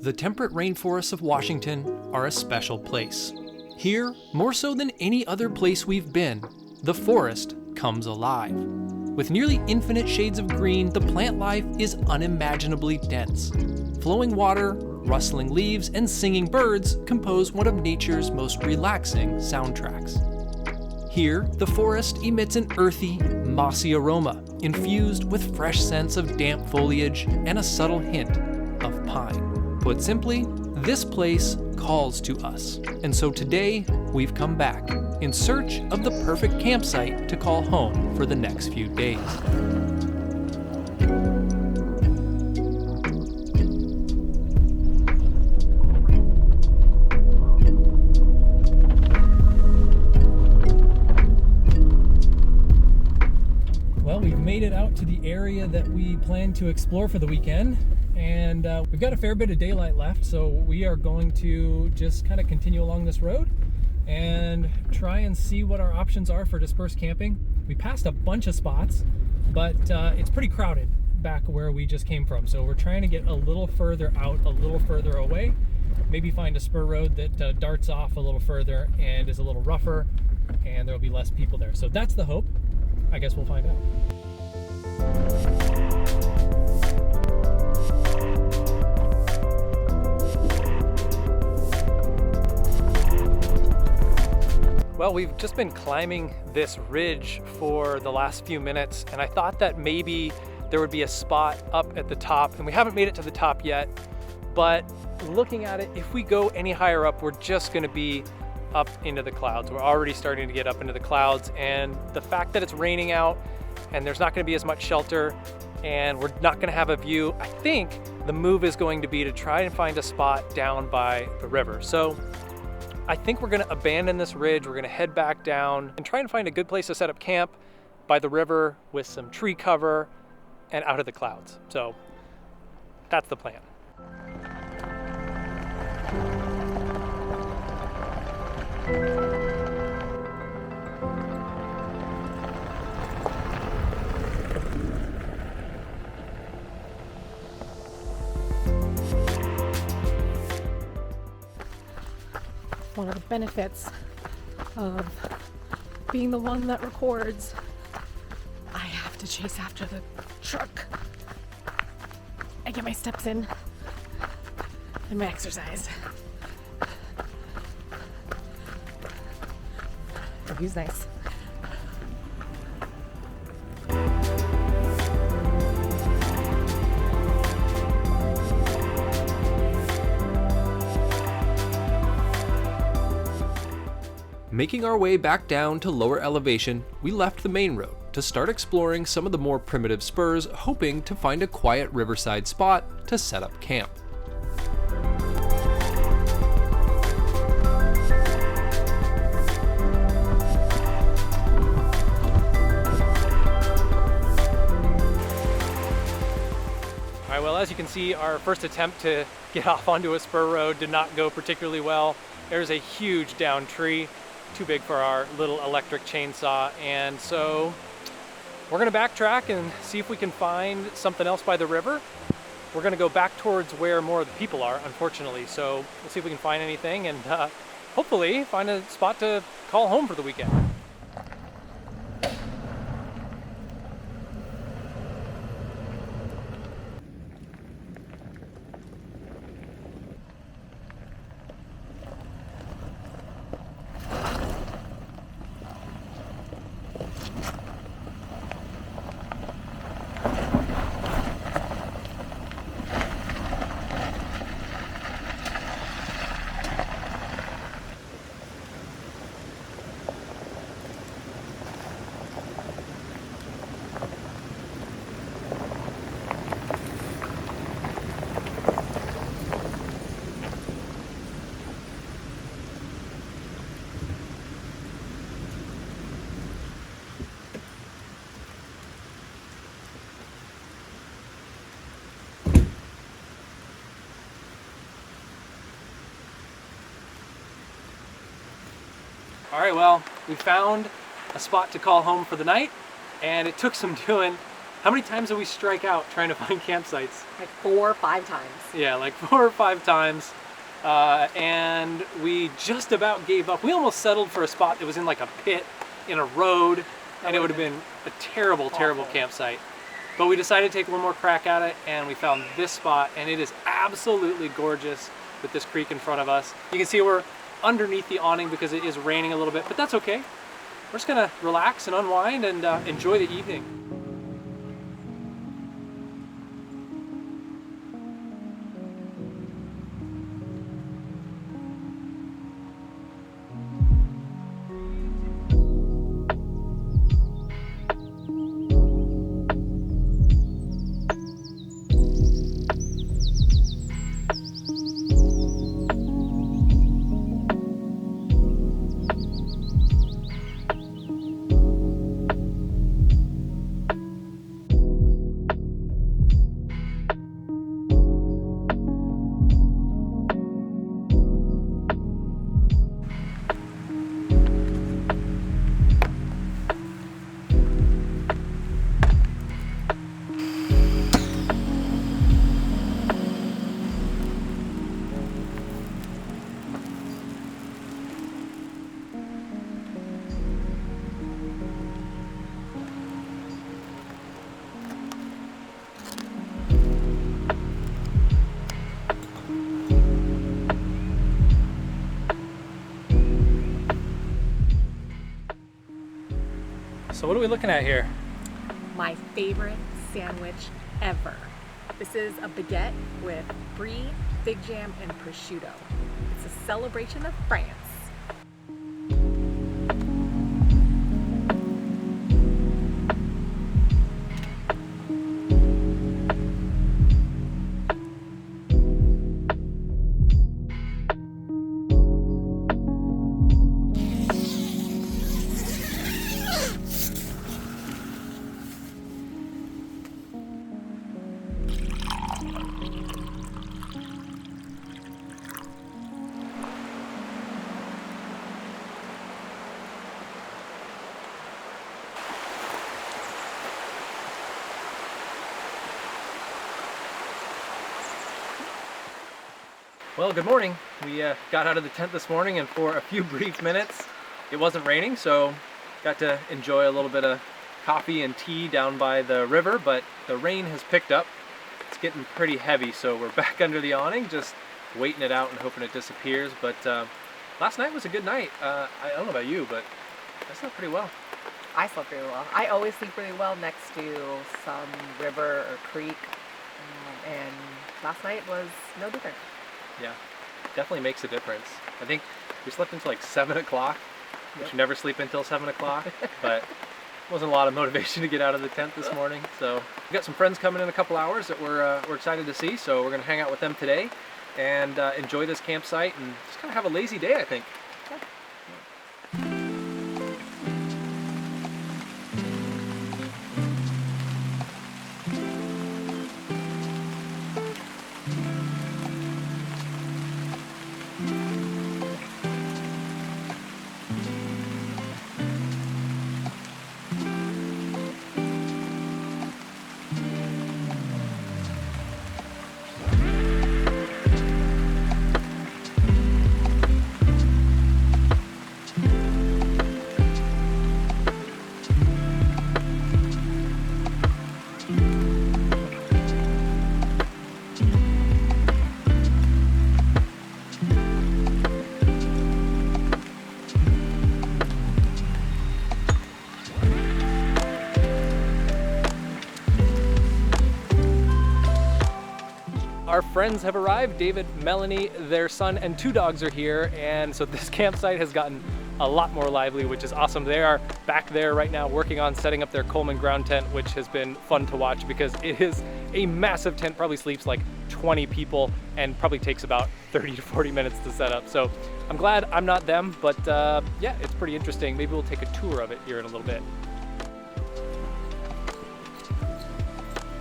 The temperate rainforests of Washington are a special place. Here, more so than any other place we've been, the forest comes alive. With nearly infinite shades of green, the plant life is unimaginably dense. Flowing water, rustling leaves, and singing birds compose one of nature's most relaxing soundtracks. Here, the forest emits an earthy, mossy aroma, infused with fresh scents of damp foliage and a subtle hint of pine. Put simply, this place calls to us. And so today, we've come back in search of the perfect campsite to call home for the next few days. Well, we've made it out to the area that we plan to explore for the weekend. And we've got a fair bit of daylight left, so we are going to just kind of continue along this road and try and see what our options are for dispersed camping. We passed a bunch of spots, but it's pretty crowded back where we just came from. So we're trying to get a little further out, a little further away, maybe find a spur road that darts off a little further and is a little rougher, and there'll be less people there. So that's the hope. I guess we'll find out. Well, we've just been climbing this ridge for the last few minutes, and I thought that maybe there would be a spot up at the top, and we haven't made it to the top yet, but looking at it, if we go any higher up, we're just gonna be up into the clouds. We're already starting to get up into the clouds, and the fact that it's raining out and there's not gonna be as much shelter and we're not gonna have a view, I think the move is going to be to try and find a spot down by the river. So I think we're gonna abandon this ridge, we're gonna head back down and try and find a good place to set up camp by the river with some tree cover and out of the clouds. So that's the plan. One of the benefits of being the one that records, I have to chase after the truck. I get my steps in and my exercise. The view's nice. Making our way back down to lower elevation, we left the main road to start exploring some of the more primitive spurs, hoping to find a quiet riverside spot to set up camp. All right, well, as you can see, our first attempt to get off onto a spur road did not go particularly well. There's a huge downed tree, too big for our little electric chainsaw, and so we're gonna backtrack and see if we can find something else by the river. We're gonna go back towards where more of the people are, unfortunately, so we'll see if we can find anything and hopefully find a spot to call home for the weekend. All right, well, we found a spot to call home for the night, and it took some doing. How many times did we strike out trying to find campsites? Like 4 or 5 times. Yeah, like 4 or 5 times. And we just about gave up. We almost settled for a spot that was in like a pit in a road, and it would have been a terrible, terrible campsite. But we decided to take one more crack at it, and we found this spot, and it is absolutely gorgeous with this creek in front of us. You can see we're underneath the awning because it is raining a little bit, but that's okay. We're just gonna relax and unwind and enjoy the evening. So what are we looking at here? My favorite sandwich ever. This is a baguette with brie, fig jam, and prosciutto. It's a celebration of France. Well, good morning. We got out of the tent this morning, and for a few brief minutes it wasn't raining, so got to enjoy a little bit of coffee and tea down by the river, but the rain has picked up. It's getting pretty heavy, so we're back under the awning, just waiting it out and hoping it disappears. But last night was a good night. I don't know about you, but I slept pretty well. I slept really well. I always sleep really well next to some river or creek, and last night was no different. Yeah, definitely makes a difference. I think we slept until like 7 o'clock, which you never sleep until 7 o'clock, but wasn't a lot of motivation to get out of the tent this morning. So we got some friends coming in a couple hours that we're excited to see, so we're going to hang out with them today and enjoy this campsite and just kind of have a lazy day, I think. Our friends have arrived. David, Melanie, their son, and 2 dogs are here, and so this campsite has gotten a lot more lively, which is awesome. They are back there right now working on setting up their Coleman ground tent, which has been fun to watch because it is a massive tent, probably sleeps like 20 people and probably takes about 30 to 40 minutes to set up. So I'm glad I'm not them, but yeah, it's pretty interesting. Maybe we'll take a tour of it here in a little bit.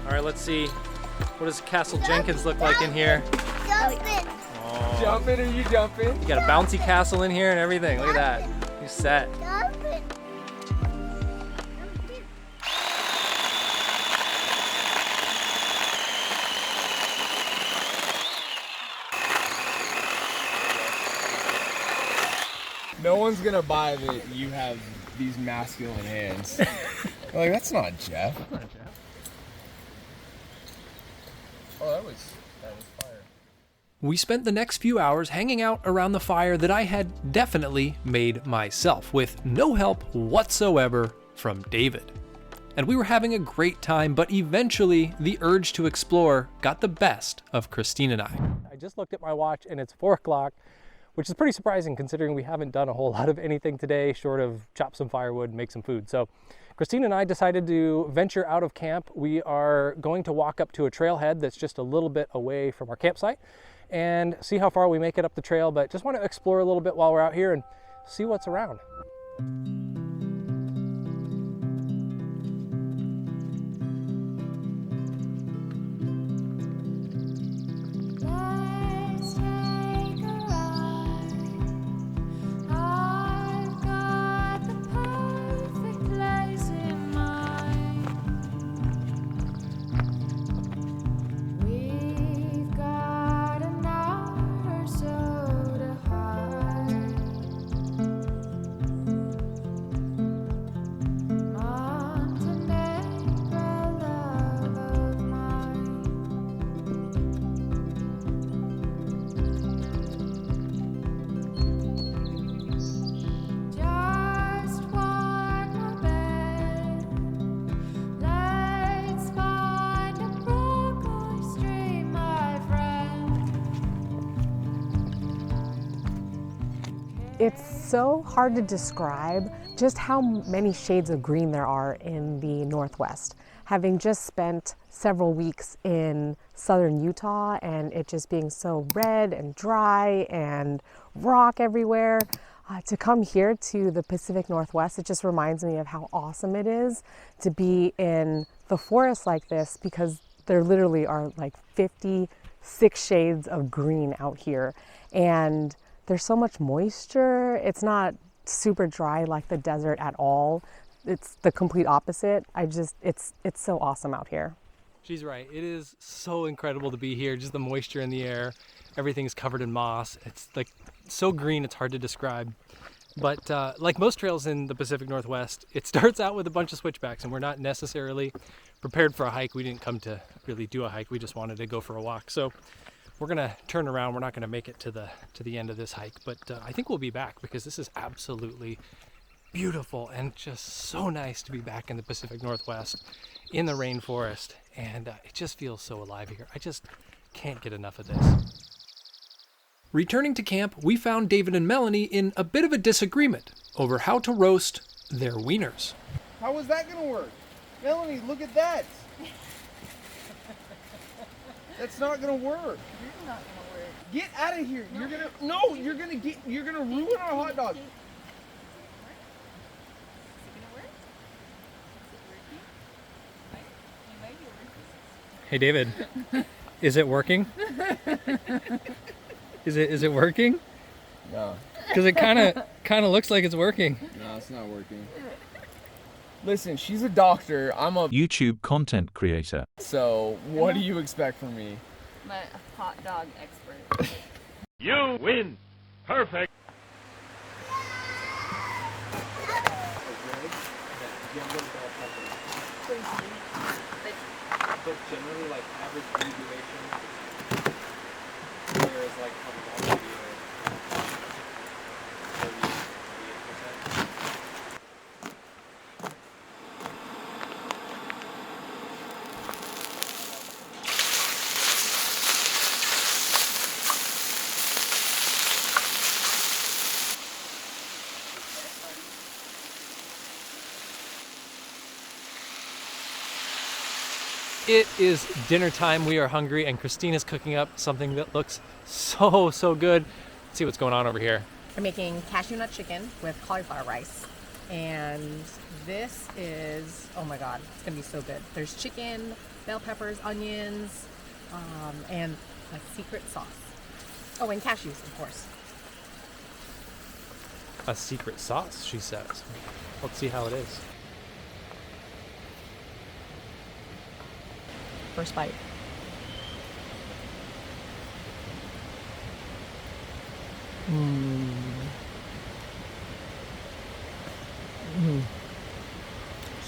All right, let's see. What does Castle Jenkins look like in here? Jumping. Oh, Jumping? Are you jumping? you got a bouncy castle in here and everything. Look at that. You're set. Jumping. one's gonna buy that you have these masculine hands. Like, that's not Jeff. That's not Jeff. Oh, that was fire. We spent the next few hours hanging out around the fire that I had definitely made myself, with no help whatsoever from David. And we were having a great time, but eventually the urge to explore got the best of Christine and I. I just looked at my watch and it's 4 o'clock, which is pretty surprising considering we haven't done a whole lot of anything today short of chop some firewood and make some food. So Christine and I decided to venture out of camp. We are going to walk up to a trailhead that's just a little bit away from our campsite and see how far we make it up the trail, but just want to explore a little bit while we're out here and see what's around. It's so hard to describe just how many shades of green there are in the Northwest. Having just spent several weeks in southern Utah and it just being so red and dry and rock everywhere, to come here to the Pacific Northwest, it just reminds me of how awesome it is to be in the forest like this, because there literally are like 56 shades of green out here. And there's so much moisture. It's not super dry like the desert at all. It's the complete opposite. It's so awesome out here. She's right. It is so incredible to be here. Just the moisture in the air. Everything's covered in moss. It's like so green, it's hard to describe. But like most trails in the Pacific Northwest, it starts out with a bunch of switchbacks, and we're not necessarily prepared for a hike. We didn't come to really do a hike. We just wanted to go for a walk. So we're gonna turn around. We're not gonna make it to the end of this hike, but I think we'll be back because this is absolutely beautiful and just so nice to be back in the Pacific Northwest in the rainforest, and it just feels so alive here. I just can't get enough of this. Returning to camp, we found David and Melanie in a bit of a disagreement over how to roast their wieners. How was that gonna work? Melanie, look at that. That's not gonna work. It's not gonna work. Get out of here. No. You're gonna ruin our hot dog. Is it gonna work? Is it working? It might be working. Hey David, is it working? Is it working? No. Because it kind of looks like it's working. No, it's not working. Listen, she's a doctor. I'm a YouTube content creator. So what do you expect from me? I'm a hot dog expert. You win. Perfect. But generally, like average food duration, whereas like on the It is dinner time. We are hungry, and Christina's cooking up something that looks so good. Let's see what's going on over here. I'm making cashew nut chicken with cauliflower rice. And this is, oh my God, it's gonna be so good. There's chicken, bell peppers, onions, and a secret sauce. Oh, and cashews, of course. A secret sauce, she says. Let's see how it is. First bite.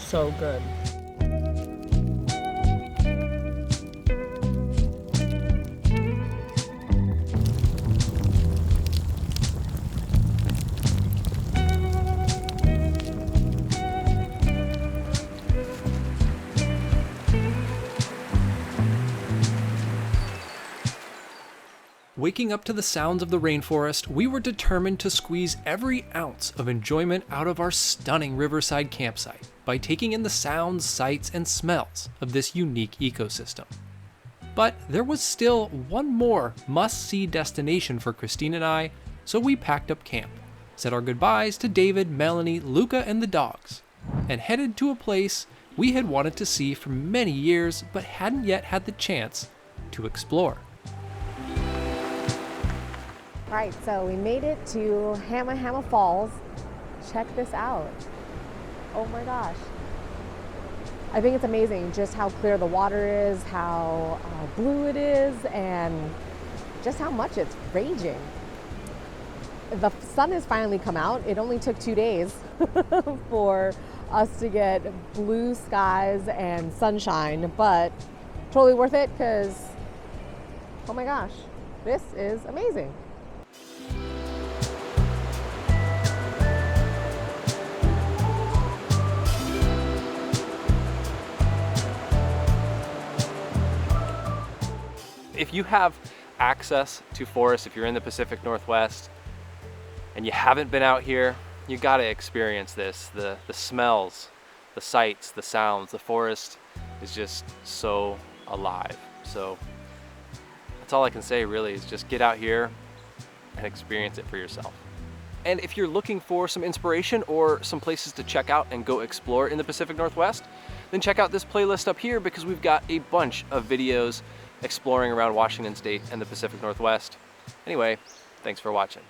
so good. Waking up to the sounds of the rainforest, we were determined to squeeze every ounce of enjoyment out of our stunning riverside campsite by taking in the sounds, sights, and smells of this unique ecosystem. But there was still one more must-see destination for Christine and I, so we packed up camp, said our goodbyes to David, Melanie, Luca, and the dogs, and headed to a place we had wanted to see for many years but hadn't yet had the chance to explore. All right, so we made it to Hamma Falls. Check this out. Oh my gosh. I think it's amazing just how clear the water is, how blue it is, and just how much it's raging. The sun has finally come out. It only took 2 days for us to get blue skies and sunshine, but totally worth it because, oh my gosh, this is amazing. If you have access to forests, if you're in the Pacific Northwest and you haven't been out here, you gotta experience this. The smells, the sights, the sounds, the forest is just so alive. So that's all I can say really, is just get out here and experience it for yourself. And if you're looking for some inspiration or some places to check out and go explore in the Pacific Northwest, then check out this playlist up here because we've got a bunch of videos exploring around Washington State and the Pacific Northwest. Anyway, thanks for watching.